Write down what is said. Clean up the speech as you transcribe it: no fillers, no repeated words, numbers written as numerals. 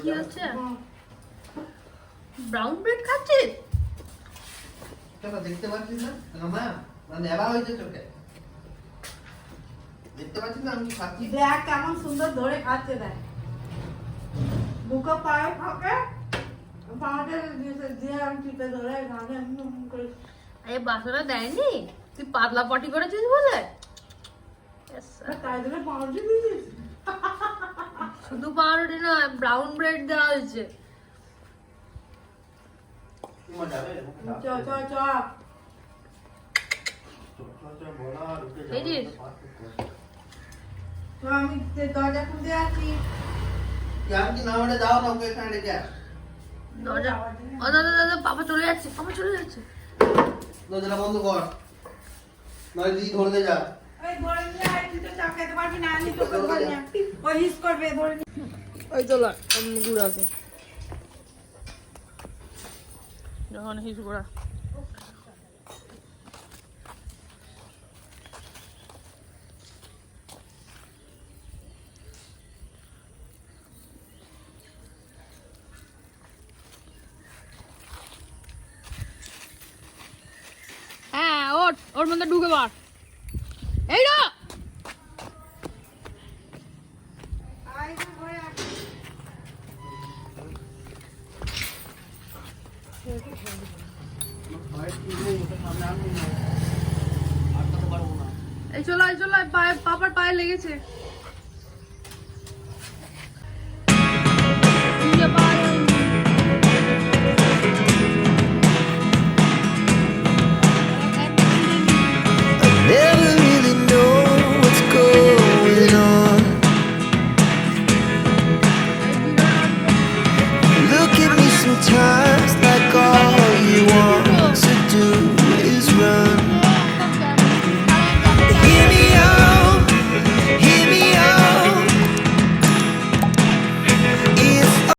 কি হচ্ছে? Brown bread খাচ্ছিস? কেন দেখতে পাচ্ছিস না? মা মানে নেবা হয়েছে চোখে। দেখতে পাচ্ছিস না আমি কি খাচ্ছি? দেখ কেমন সুন্দর ধরে খাচ্ছে দেখ। মুখে পায়ে থাকে, পাউডার দিয়ে আমি টিপে ধরে ঘামে করে। এই বাসনা দেয়নি? তুই পাতলা পটি করেছিস বলে? তাই জন্য পাউডার দিয়েছিস? শুধু পাউরুটি নয়, ব্রাউন ব্রেড দেওয়া হয়েছে। তোমার যাবে? চ চ চ। বলা রুকে এই তো আমি দরজা খুলতে আছি। আমি কি না ওটা যাও না ওকে এখানে রেখে আস। দরজা ও দাদা দাদা পাপা চলে যাচ্ছে, পাপা চলে যাচ্ছে। দরজাটা বন্ধ কর। নয় দিদি ধরতে যা। ওই ধরে নিয়ে আয়, তুই তো চা খেতে পারবি না, আমি তোকে ধরে নিয়ে ওই হিস করবে ধরে নিয়ে। ওই তোলা গুড় আছে যখন হিস গুড়া। হ্যাঁ ওর মধ্যে ঢুকে বার এই না আয় না ঘরে আয়। এই চলো পায়ে পাপার পায়ে লেগেছে।